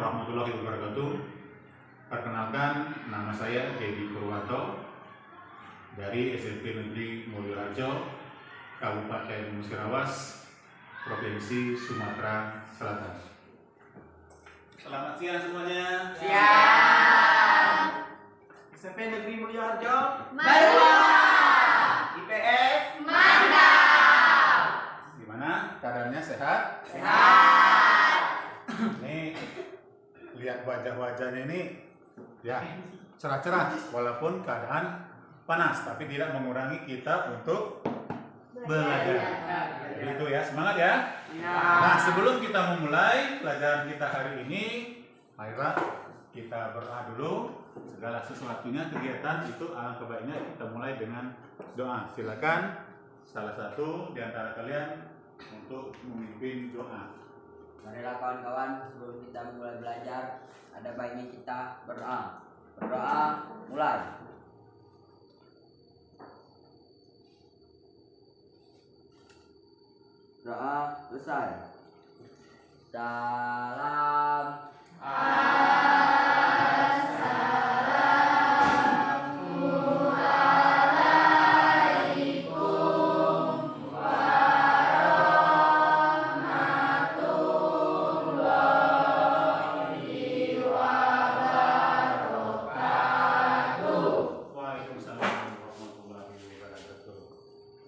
warahmatullahi wabarakatuh. Perkenalkan, nama saya Dedi Purwanto dari SMP Negeri Mulyoharjo, Kabupaten Musirawas, Provinsi Sumatera Selatan. Selamat siang semuanya. Siang. SMP Negeri Mulyoharjo, Marwa. IPS, Mantap. Gimana? Keadaannya sehat? Sehat. Nih, lihat wajah-wajahnya ini ya cerah-cerah walaupun keadaan panas, tapi tidak mengurangi kita untuk belajar. Gitu ya, semangat ya. Nah, sebelum kita memulai pelajaran kita hari ini, marilah kita berdoa dulu. Segala sesuatunya kegiatan itu alangkah baiknya kita mulai dengan doa. Silakan salah satu di antara kalian untuk memimpin doa. Marilah kawan-kawan, sebelum kita mulai belajar, ada baiknya kita berdoa. Berdoa, mulai. Doa selesai. Salam.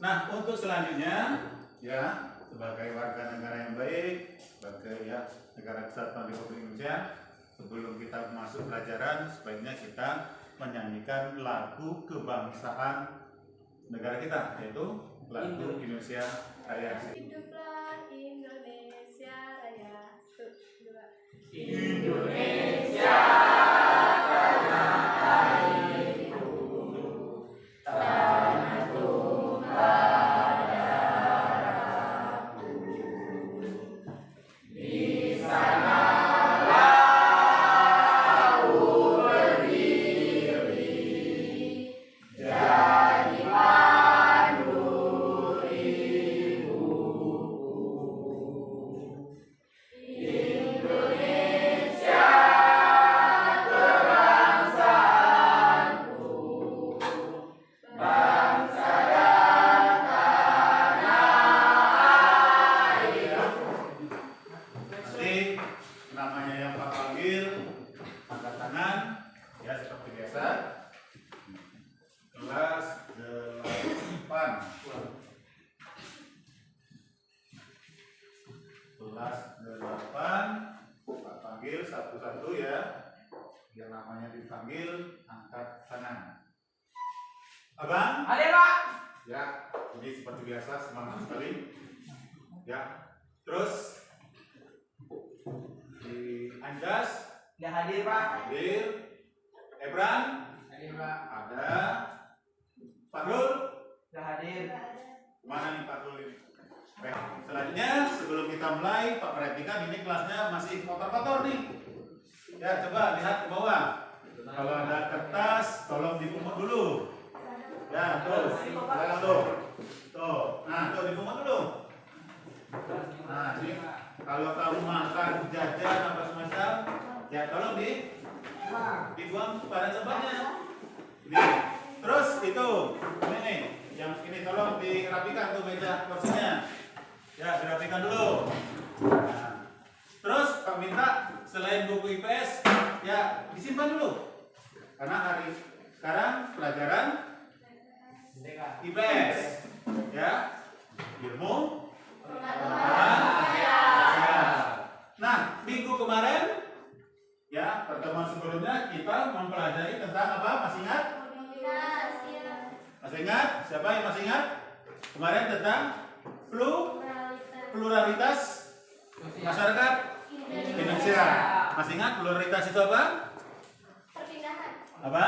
Nah, untuk selanjutnya ya, sebagai warga negara yang baik, sebagai ya negara kesatuan Republik Indonesia, sebelum kita masuk pelajaran, sebaiknya kita menyanyikan lagu kebangsaan negara kita, yaitu lagu Indonesia Raya. Hiduplah Indonesia Raya. Indonesia namanya yang Pak panggil, angkat tangan ya seperti biasa. Kelas 8. Kelas 8, Pak panggil satu-satu ya. Yang namanya dipanggil, angkat tangan. Abang? ada Pak. Ya, jadi seperti biasa semangat sekali. Ya, terus di Anjas Sudah hadir Pak. hadir, Ebran Hadir Pak. ada, Pak Rul Sudah hadir. mana nih Pak Rul ini? Baik, selanjutnya sebelum kita mulai, Pak perhatikan ini kelasnya masih kotor-kotor nih. Ya, coba lihat ke bawah. Kalau ada kertas, tolong dipungut dulu. Ya, tuh, tuh, nah, tuh dipungut dulu. Nah, ini kalau kamu makan jajan apa semacam, ya tolong dibuang pada tempatnya. Ini. Terus itu, ini nih, yang ini tolong dirapikan tuh meja kursinya. Ya, dirapikan dulu. Nah, terus Pak minta selain buku IPS, ya disimpan dulu. Karena hari sekarang pelajaran IPS, ya, ilmu. Nah, minggu kemarin, ya pertemuan sebelumnya kita mempelajari tentang apa? Masih ingat? Masih ingat? Siapa yang masih ingat? Kemarin tentang pluralitas masyarakat Indonesia. Masih ingat pluralitas itu apa? Perpindahan. Apa?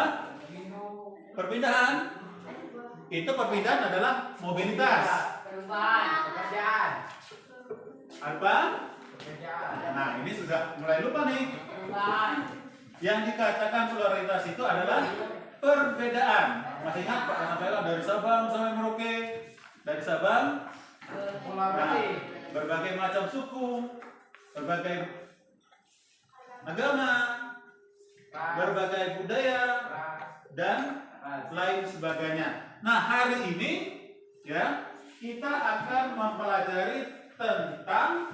Perpindahan. Itu perpindahan adalah mobilitas. Pekerjaan. Apa? Pekerjaan. Nah, ini sudah mulai lupa nih. Yang dikatakan pluralitas itu adalah perbedaan. Masih ingat Pak Rafael dari Sabang sampai Merauke, dari Sabang, nah, berbagai macam suku, berbagai agama, berbagai budaya, ras, dan lain sebagainya. Nah, hari ini ya kita akan mempelajari tentang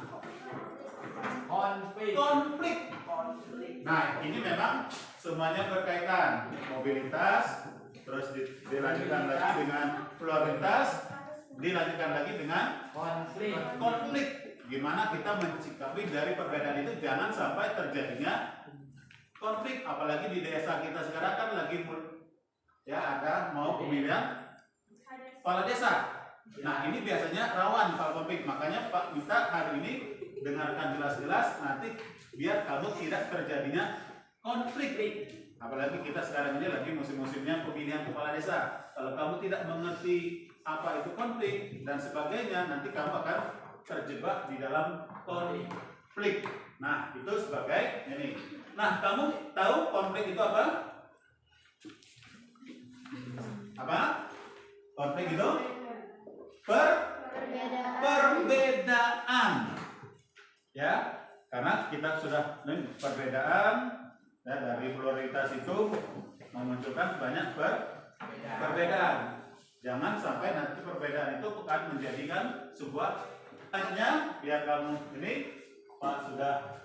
konflik, konflik. konflik, Nah, ini memang semuanya berkaitan. Mobilitas, terus dilanjutkan lagi dengan pluralitas, dilanjutkan lagi dengan konflik, konflik. Gimana kita mencikapi dari perbedaan itu jangan sampai terjadinya konflik. Apalagi di desa kita sekarang kan lagi ya ada mau pemilihan kepala desa. Nah, ini biasanya rawan kalau konflik. Makanya Pak minta hari ini dengarkan jelas-jelas nanti biar kamu tidak terjadinya konflik. Apalagi kita sekarang ini lagi musim-musimnya pemilihan kepala desa. Kalau kamu tidak mengerti apa itu konflik dan sebagainya, nanti kamu akan terjebak di dalam konflik. Nah, itu sebagai ini. Nah, kamu tahu konflik itu apa? Apa? Konflik itu perbedaan. Ya, karena kita sudah perbedaan ya, dari pluralitas itu memunculkan banyak perbedaan. Jangan sampai nanti perbedaan itu akan menjadikan sebuah hanya biar kamu ini Pak sudah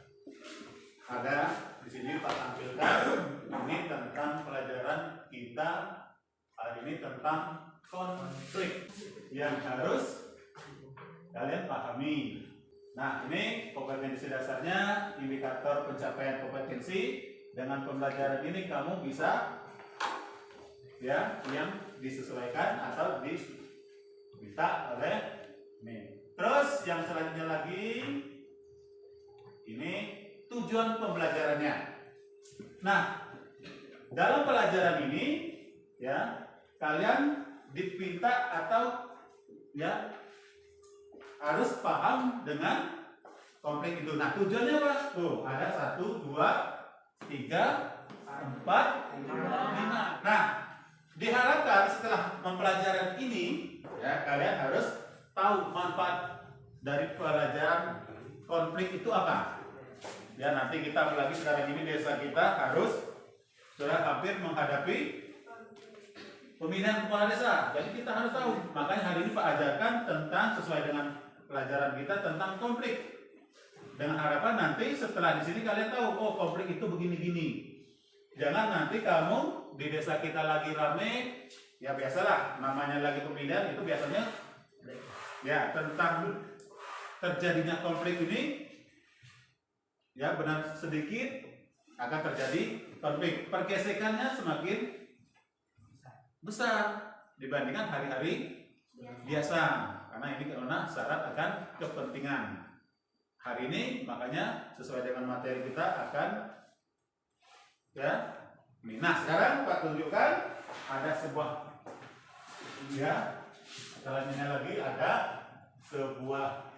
ada di sini Pak tampilkan ini tentang pelajaran kita hari ini tentang konflik yang harus kalian pahami. Nah, ini kompetensi dasarnya, indikator pencapaian kompetensi. Dengan pembelajaran ini kamu bisa ya yang disesuaikan atau diminta oleh ini. Terus yang selanjutnya lagi ini tujuan pembelajarannya. Nah, dalam pelajaran ini ya kalian diminta atau ya harus paham dengan konflik itu. Nah, tujuannya apa? Tuh, ada 1, 2, 3, 4, 5. Nah, diharapkan setelah mempelajari ini, ya kalian harus tahu manfaat dari pelajaran konflik itu apa. Ya, nanti kita apalagi sekarang ini desa kita harus sudah hampir menghadapi pemilihan kepala desa. Jadi kita harus tahu. Makanya hari ini Pak ajarkan tentang sesuai dengan pelajaran kita tentang konflik. Dengan harapan nanti setelah di sini kalian tahu, oh konflik itu begini-gini. Jangan nanti kamu di desa kita lagi rame, ya biasalah namanya lagi pemilihan itu biasanya ya tentang terjadinya konflik ini ya benar sedikit akan terjadi konflik. Pergesekannya semakin besar dibandingkan hari-hari biasa karena ini karena syarat akan kepentingan. Hari ini makanya sesuai dengan materi kita akan ya. Nah, sekarang Pak tunjukkan ada sebuah ya selanjutnya lagi ada sebuah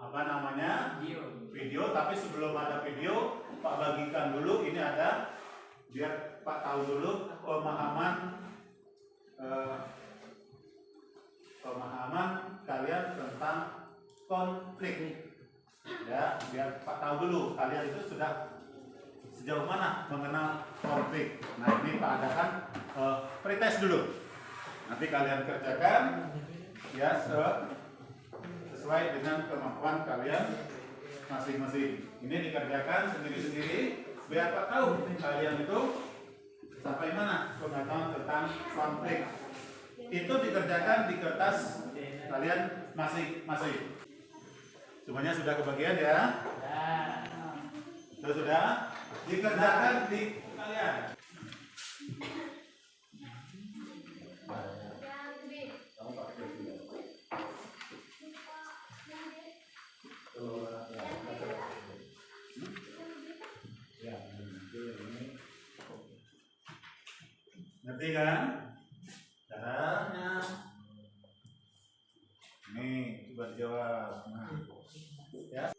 apa namanya video, tapi sebelum ada video Pak bagikan dulu ini ada biar Pak tahu dulu pemahaman kalian tentang konflik ya biar Pak tahu dulu kalian itu sudah sejauh mana mengenal konflik. Nah, ini Pak adakan pretest dulu. Nanti kalian kerjakan ya sesuai dengan kemampuan kalian masing-masing. Ini dikerjakan sendiri-sendiri biar Pak tahu kalian itu sampai mana pengetahuan tentang konflik. Itu dikerjakan di kertas kalian masing-masing. Semuanya sudah kebagian ya? Sudah dikerjakan di kalian. Ngerti kan? Caranya. Nih, coba dijawab. Nah, ya.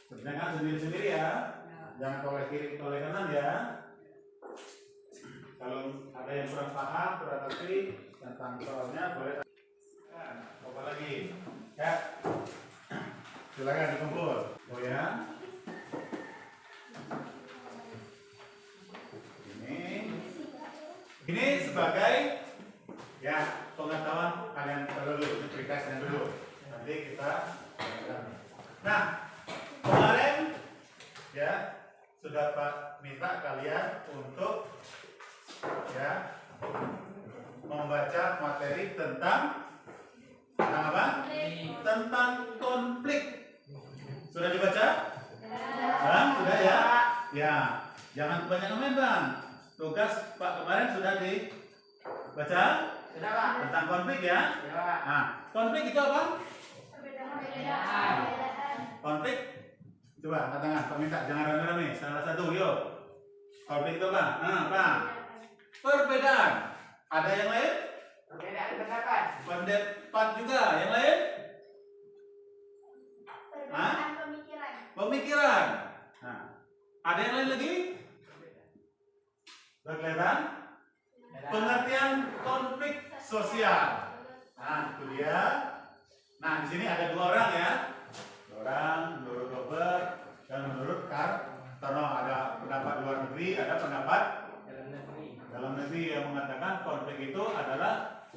Kerjakan sendiri-sendiri ya. Jangan toleh kiri, toleh kanan ya. Kalau ada yang kurang paham, kurang ngerti tentang soalnya boleh. Nah, apa lagi? Ya. Silakan dikumpul. Goyang. Ini sebagai ya pengetahuan kalian dulu, ini prikasnya dulu. Nanti kita. Nah, kemarin ya sudah Pak minta kalian untuk ya membaca materi tentang apa? Tentang konflik. Sudah dibaca? Sudah ya? Ya, jangan kebanyakan main bang. Tugas Pak kemarin sudah dibaca? Sudah Pak. Tentang konflik ya? Sudah Pak. Nah, konflik itu apa? Perbedaan. Konflik? Coba angkat tangan, Pak minta jangan rame-rame. Salah satu, yuk. Konflik itu apa? Nah, apa? Perbedaan. Ada yang lain? Perbedaan pendapat. Pendapat juga. Yang lain? Perbedaan pemikiran. Pemikiran. Nah, ada yang lain lagi? Kelihatan? Pengertian konflik sosial. Nah, itu dia. Nah, di sini ada dua orang ya. Dua orang, menurut Robert dan menurut Kartono. Ada pendapat luar negeri, ada pendapat dalam negeri yang mengatakan konflik itu adalah,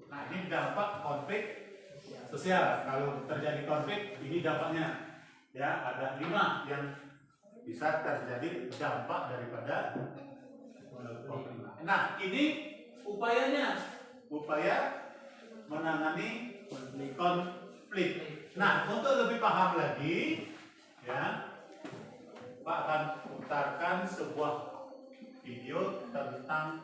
nah ini dampak konflik sosial. Kalau terjadi konflik, ini dampaknya. Ya, ada 5 yang bisa terjadi dampak daripada konflik. Nah, ini upayanya, upaya menangani konflik. Nah, untuk lebih paham lagi, ya, Pak akan putarkan sebuah video tentang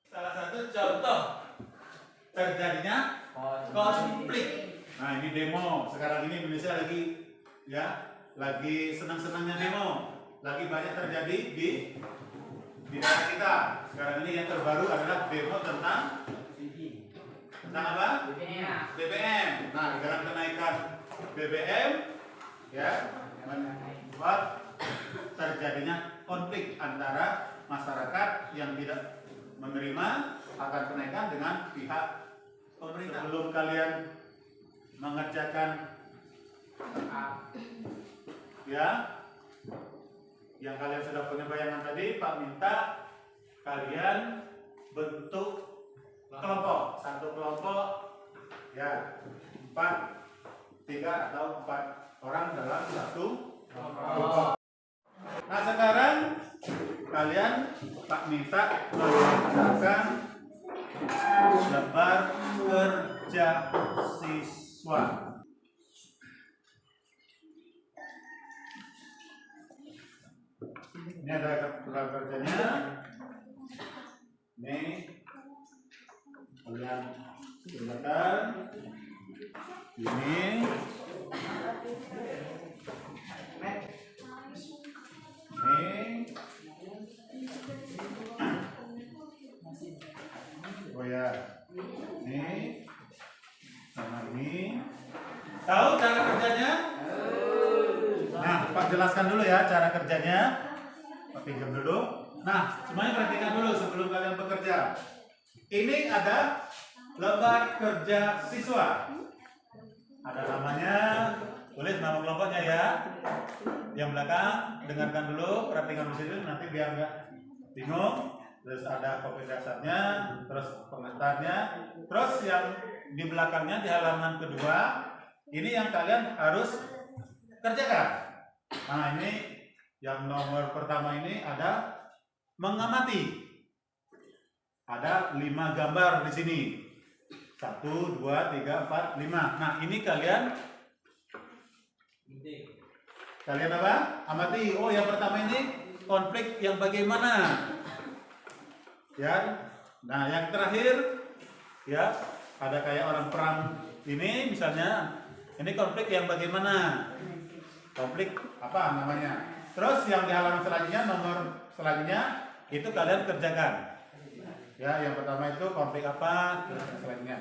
salah satu contoh terjadinya konflik. Nah, ini demo. Sekarang ini Indonesia lagi senang-senangnya demo. Lagi banyak terjadi di daerah kita. Sekarang ini yang terbaru adalah demo tentang apa? BBM. Nah, dengan kenaikan BBM ya membuat terjadinya konflik antara masyarakat yang tidak menerima akan kenaikan dengan pihak pemerintah. Sebelum kalian mengerjakan ya yang kalian sudah punya bayangan tadi, Pak minta kalian bentuk kelompok, satu kelompok ya 3 atau 4 orang dalam satu kelompok. Nah, sekarang kalian Pak minta mengerjakan lembar kerja siswa. Ini ada lembar kerjanya. Ini kalian gunakan. Ini oh ya, ini sama ini. Tahu cara kerjanya? Nah, Pak jelaskan dulu ya cara kerjanya. Pak pinjam dulu. Nah, semuanya perhatikan dulu sebelum kalian bekerja. Ini ada lembar kerja siswa. Ada namanya, tulis nama kelompoknya ya. Yang belakang dengarkan dulu, perhatikan di situ nanti biar nggak bingung. Terus ada kopi dasarnya, terus pengantarnya, terus yang di belakangnya di halaman kedua ini yang kalian harus kerjakan. Nah, ini yang nomor pertama ini ada mengamati. Ada 5 gambar di sini. 1, 2, 3, 4, 5. Nah, ini kalian apa? Amati. Oh, yang pertama ini konflik yang bagaimana? Ya. Nah, yang terakhir ya, ada kayak orang perang ini misalnya. Ini konflik yang bagaimana? Konflik apa namanya? Terus yang di halaman selanjutnya, nomor selanjutnya itu kalian kerjakan. Ya, yang pertama itu konflik apa? Terus yang selanjutnya.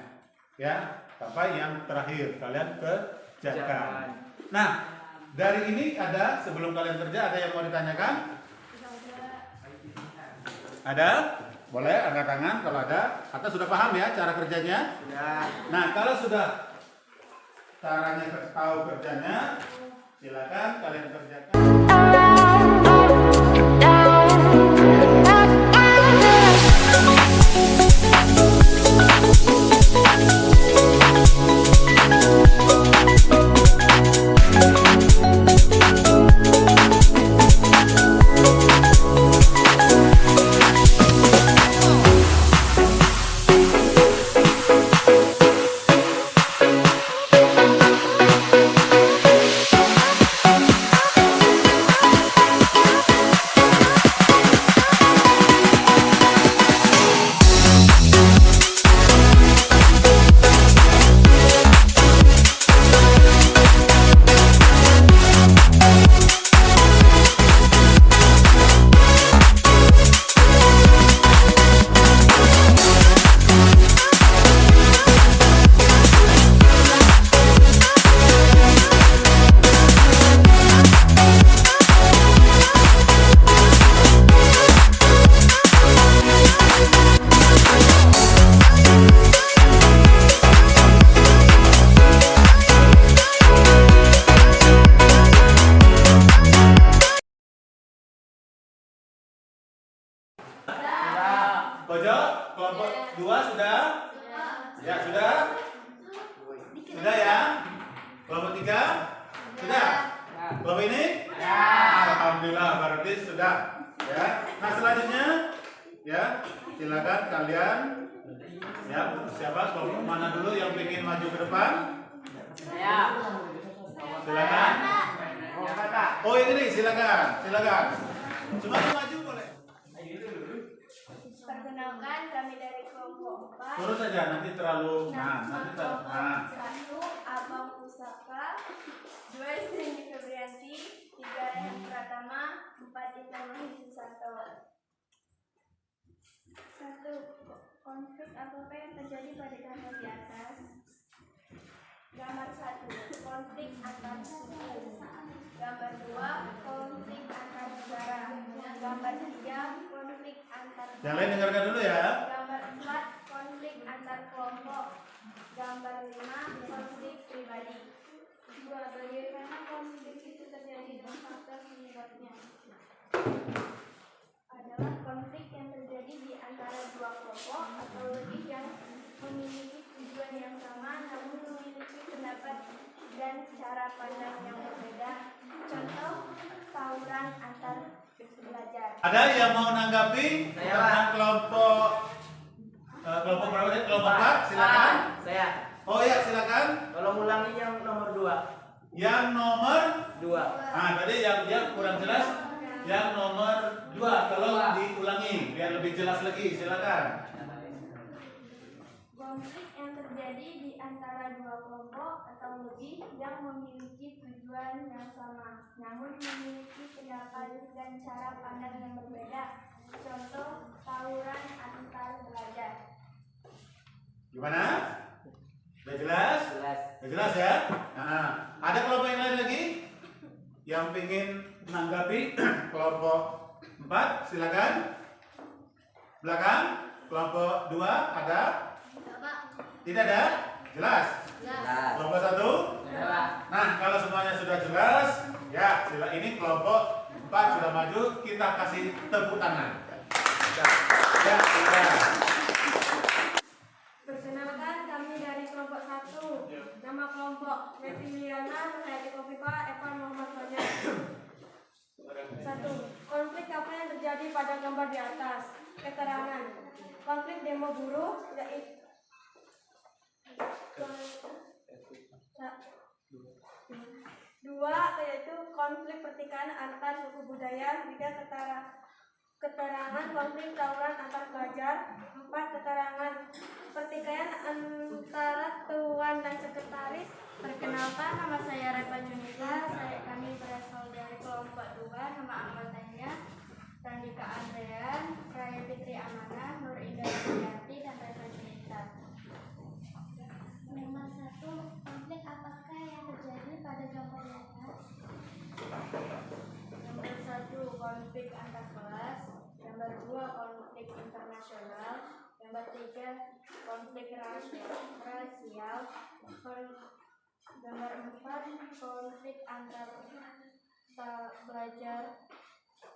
Ya, sampai yang terakhir kalian kerjakan. Nah, dari ini ada sebelum kalian kerja ada yang mau ditanyakan? Ada? Boleh angkat tangan kalau ada. Atau sudah paham ya cara kerjanya? Sudah. Nah, kalau sudah caranya tahu kerjanya, silakan kalian kerjakan. Pojok kelompok 2 sudah? Ya, sudah? Sudah ya? Kelompok 3? Sudah? Kelompok ini? Ya. Alhamdulillah, berarti sudah. Ya. Nah, selanjutnya ya, silakan kalian ya, siapa kelompok mana dulu yang ingin maju ke depan? Saya. Silakan. Oh, kakak. Oh, ini nih, silakan. Silakan. Cuma maju boleh. Perkenalkan kami dari kelompok 4. Terus saja nanti terlalu nanti terlalu. Nah. 1 Abang Pusaka, 2 Cindy Febrianti, 3 Rehan Pratama, 4 Ita Mahdi Susanto. 1. Konflik apakah yang terjadi pada gambar di atas? Gambar 1, konflik antar suku. Gambar 2, konflik antar negara. Gambar 3, konflik antar. Yang lain dengarkan dulu ya. Gambar 4, konflik antar kelompok. Gambar 5, konflik pribadi. 2. Bagaimana konflik itu terjadi dan faktor penyebabnya? Adalah konflik yang terjadi di antara dua kelompok atau lebih yang memiliki tujuan yang sama namun memiliki pendapat dan cara pandang yang berbeda. Contoh, tawuran antar belajar. Ada yang mau nanggapi tentang kelompok berapa tadi? Kelompok 4, silakan. Saya. Oh ya, silakan. Tolong ulangi yang nomor 2. Yang nomor 2. tadi yang kurang jelas. Yang nomor 2 tolong diulangi biar lebih jelas lagi. Silakan. Konflik yang terjadi di antara dua kelompok atau lebih yang memiliki tujuan yang sama, namun memiliki pendapat dan cara pandang yang berbeda. Contoh, tawuran antar belajar. Gimana? Sudah jelas? Jelas. Sudah jelas ya? Nah, ada kelompok yang lain lagi yang ingin menanggapi kelompok 4, silakan. Belakang, kelompok 2 ada? Tidak ada? Jelas? Jelas. Kelompok 1? Nah, kalau semuanya sudah jelas, ya, sila ini kelompok 4 sudah maju, kita kasih tepuk tangan. Ya, sudah. Perkenalkan, kami dari kelompok 1. Nama kelompok Meti Liliana, Hayati Kofifa, Evan Muhammad Fajar. 1. Konflik apa yang terjadi pada gambar di atas? Keterangan. Konflik demo buruh yaitu 2 yaitu konflik pertikaian antar suku budaya. 3 keterangan konflik tawuran antar pelajar. 4 keterangan pertikaian antara tuan dan sekretaris. Perkenalkan, nama saya Repa Junita. Kami berasal dari kelompok 2. Nama anggotanya Randika Andrean, Raya Fitri Amanah, Nur Indah Yati, dan Repa Junita. Nomor 1, konflik apakah yang terjadi pada gambar di atas? Nomor 1, konflik antar kelas. Gambar 2, konflik internasional. Gambar 3, konflik rasial. Gambar 4, konflik antar belajar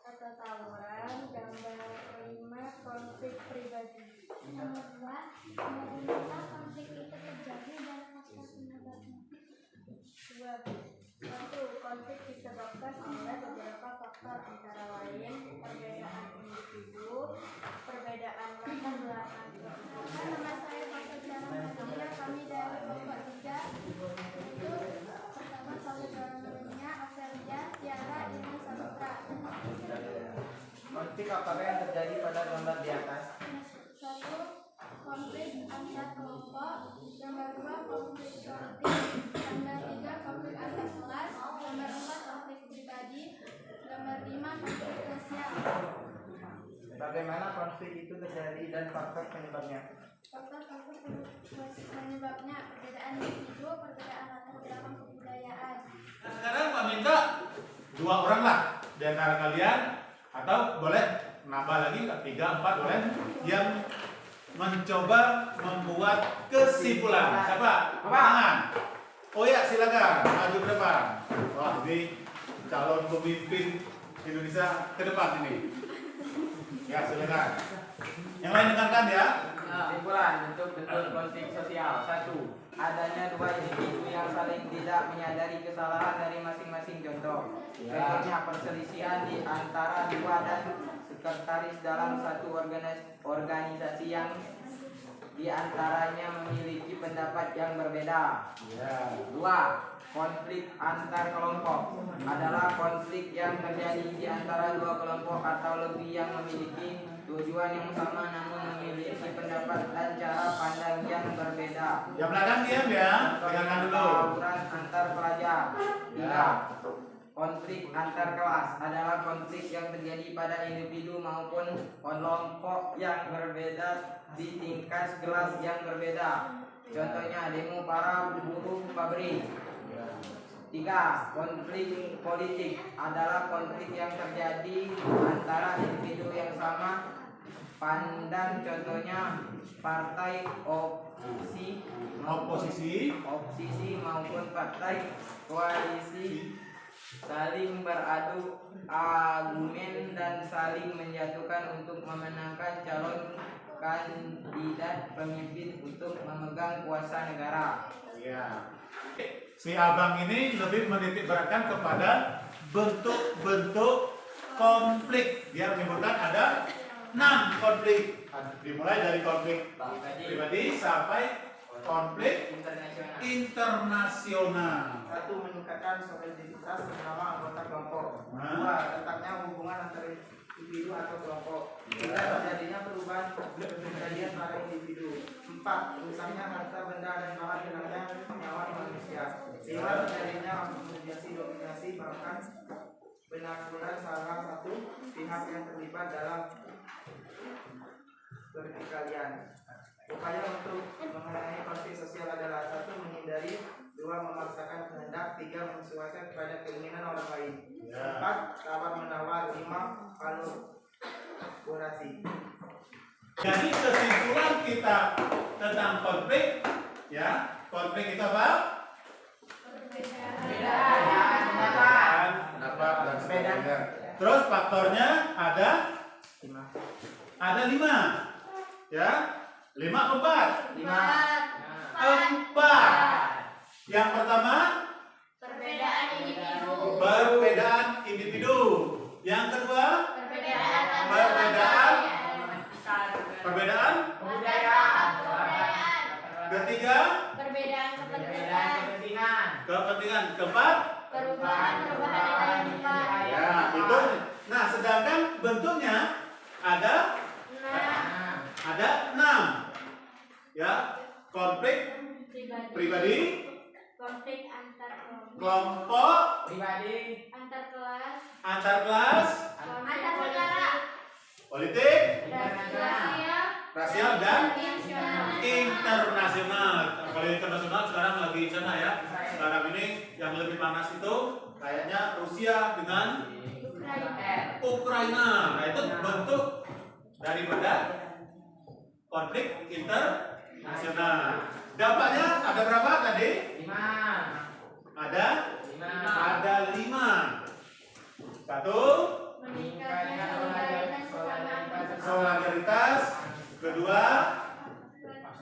atau tawuran. Gambar 5, konflik pribadi. Nomor 2, bagaimana konflik itu terjadi dan faktor penyebabnya? 1. Konflik disebabkan oleh beberapa faktor, antara lain perbedaan individu, perbedaan latar belakang. Nama saya Pak Sejarah Nadia, kami dari kelompok 3. Itu pertama saudara-saudaranya Afelia, Tiara, Ina, Saputra. Konflik apakah yang terjadi pada gambar di atas? 1. Konflik antar kelompok. Gambar 2, konflik politik. Gambar 3, konflik antar kelas. Gambar 4, konflik pribadi. Gambar 5, konflik sosial. Bagaimana konflik itu terjadi dan faktor penyebabnya? Faktor-faktor penyebabnya perbedaan individu, perbedaan latar belakang kebudayaan. Nah, sekarang Pak minta 2 orang lah di antara kalian, atau boleh nambah lagi 3, 4 boleh, yang mencoba membuat kesimpulan. Siapa? Tangan. Oh ya, silakan maju ke depan. Wah, ini calon pemimpin Indonesia ke depan ini. Ya, silakan. Yang lain dengarkan ya. Kesimpulan bentuk-bentuk konflik sosial. 1. Adanya 2 individu yang saling tidak menyadari kesalahan dari masing-masing contoh. Contohnya perselisihan di antara 2 dan sekretaris dalam satu organisasi yang di antaranya memiliki pendapat yang berbeda. 2. Konflik antar kelompok adalah konflik yang terjadi di antara 2 kelompok atau lebih yang memiliki tujuan yang sama namun memiliki pendapat dan cara pandang yang berbeda. Yang belakang diam ya, dengarkan dulu. Tawuran antar pelajar. 3. Konflik antar kelas adalah konflik yang terjadi pada individu maupun kelompok yang berbeda di tingkat kelas yang berbeda. Contohnya demo para buruh pabrik. 3. Konflik politik adalah konflik yang terjadi antara individu yang sama pandang, contohnya partai oposisi maupun partai koalisi saling beradu argumen dan saling menjatuhkan untuk memenangkan calon kandidat pemimpin untuk memegang kuasa negara. Ya. Si abang ini lebih menitik beratkan kepada bentuk-bentuk konflik. Dia menyebutkan ada 6 konflik. Dimulai dari konflik pribadi sampai konflik internasional. 1. Meningkatkan soliditas bersama anggota kelompok. 2. Letaknya hubungan antara individu atau kelompok. 3. Terjadinya perubahan kepribadian para individu. 4. Rusaknya harta benda dan bahan hilangnya nyawa manusia. 5. Terjadinya dominasi bahkan penaklukan salah satu pihak yang terlibat dalam pertikaian. Upaya untuk mengenai konflik sosial adalah 1. Menghindari, 2. Memaksakan kehendak, 3. Menyesuaikan kepada keinginan orang lain, 4. Tawar menawar, 5. Kolaborasi. Jadi kesimpulan kita tentang konflik, ya, konflik itu apa? Perbedaan pendapat dan sebagainya. Terus faktornya ada 5, ya, 5 ke 4. 4. Yang pertama Perbedaan individu. Yang kedua Perbedaan ketiga perbedaan kepentingan. kepentingan. Keempat Perubahan identitas. ya itu. Nah, sedangkan bentuknya ada 6, ya, konflik pribadi, Konflik antar kelompok, Pribadi, antar kelas, antar kelas, antar negara, politik, rasial, rasial dan nasional. internasional. Kalau internasional sekarang lagi di sana ya. Sekarang ini yang lebih panas itu kayaknya Rusia dengan Ukraina. Nah, itu bentuk daripada konflik internasional. Dampaknya ada berapa tadi? 5. Ada 5. 1, Meningkatnya solidaritas. Kedua,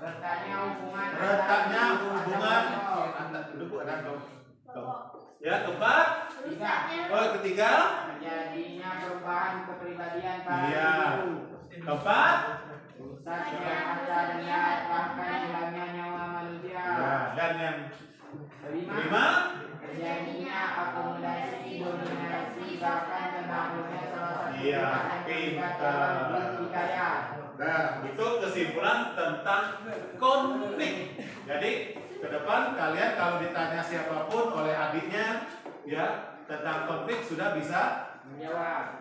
retaknya hubungan ya. Keempat, ketiga, terjadinya perubahan kepribadian para iya. individu. Keempat, Rusaknya acaranya bahkan hilangnya nyawa manusia. ya. Dan yang 5, terjadinya akomodasi dominasi bahkan pengaruhnya salah satu iya, pintar dikaya. nah itu kesimpulan tentang konflik. Jadi ke depan kalian kalau ditanya siapapun oleh adiknya ya tentang konflik sudah bisa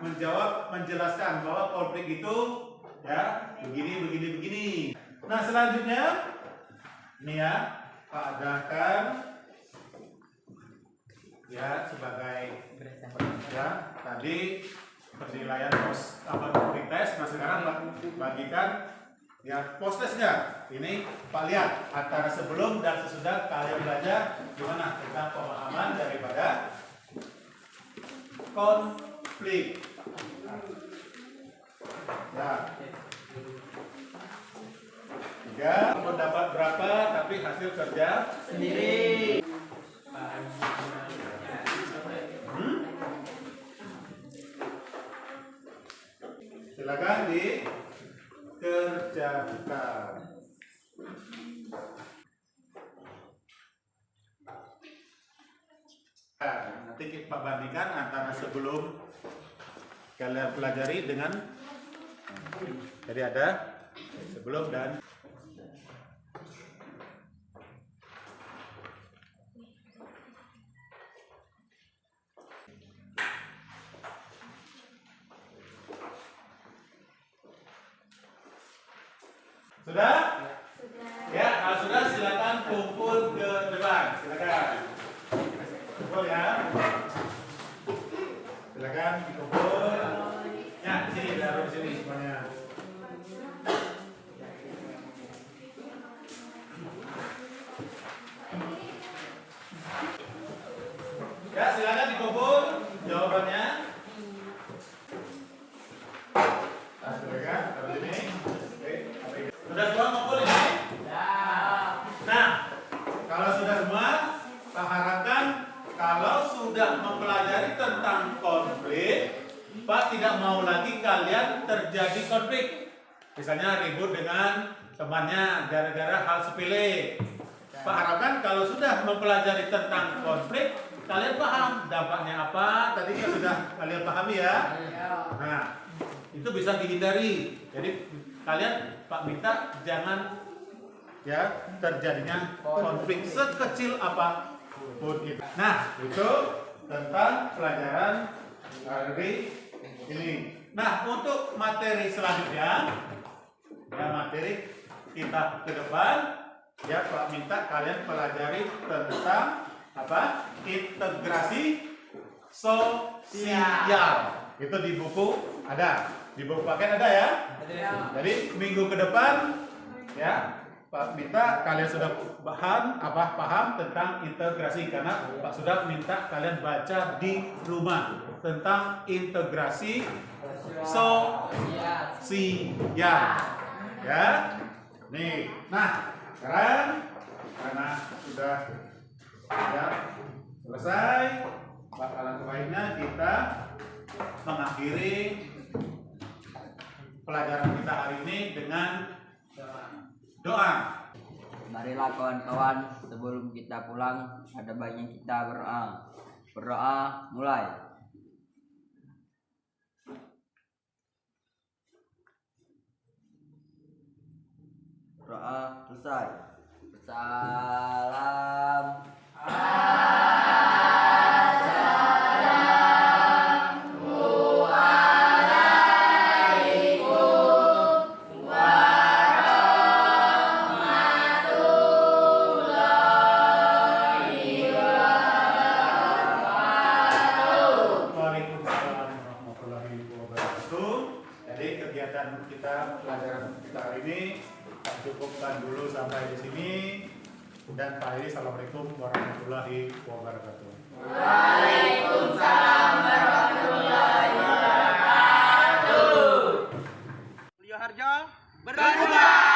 menjawab, menjelaskan bahwa konflik itu ya begini. Nah selanjutnya ini ya Pak adakan ya sebagai ya tadi penilaian konflik tes. Nah sekarang bagikan ya post testnya. Ini Pak lihat antara sebelum dan sesudah kalian belajar gimana tentang pemahaman daripada konflik. Ya. 3 mendapat berapa tapi hasil kerja Sendiri. silakan dikerjakan. Nah, nanti kita bandingkan antara sebelum kalian pelajari dengan jadi ada sebelum dan sudah? Ya, kalau sudah silakan kumpul ke depan. Silakan. Kumpul ya. Silakan dikumpul. Ya, sini taruh sini semuanya. Ya, silakan dikumpul jawabannya. Nah, silakan taruh sini. Oke, sudah semua ngumpul ini? Nah, kalau sudah semua, Pak harapkan kalau sudah mempelajari tentang konflik, Pak tidak mau lagi kalian terjadi konflik. Misalnya ribut dengan temannya gara-gara hal sepele. Pak harapkan kalau sudah mempelajari tentang konflik, kalian paham dampaknya apa. Tadi kan sudah kalian pahami ya. Nah, itu bisa dihindari. Jadi kalian Pak minta jangan ya terjadinya konflik sekecil apapun itu. Nah, itu tentang pelajaran hari ini. Nah, untuk materi selanjutnya, ya materi kita ke depan, ya Pak minta kalian pelajari tentang apa? Integrasi sosial. Itu di buku ada, di buku paket ada ya. Jadi minggu ke depan, ya Pak minta kalian sudah paham tentang integrasi karena Pak sudah minta kalian baca di rumah tentang integrasi sosial. Ya. Nih. Nah, sekarang karena sudah ya selesai, Pak alangkah baiknya kita mengakhiri pelajaran kita hari ini dengan doa. Marilah kawan-kawan, sebelum kita pulang ada baiknya kita berdoa. Berdoa mulai. Berdoa selesai. Salam. Waalaikumsalam warahmatullahi wabarakatuh. Jadi kegiatan kita pelajaran kita hari ini. Kita cukupkan dulu sampai di sini. Dan Pak Edi, assalamualaikum warahmatullahi wabarakatuh. Waalaikumsalam warahmatullahi wabarakatuh. Beliau Harjo Berdua.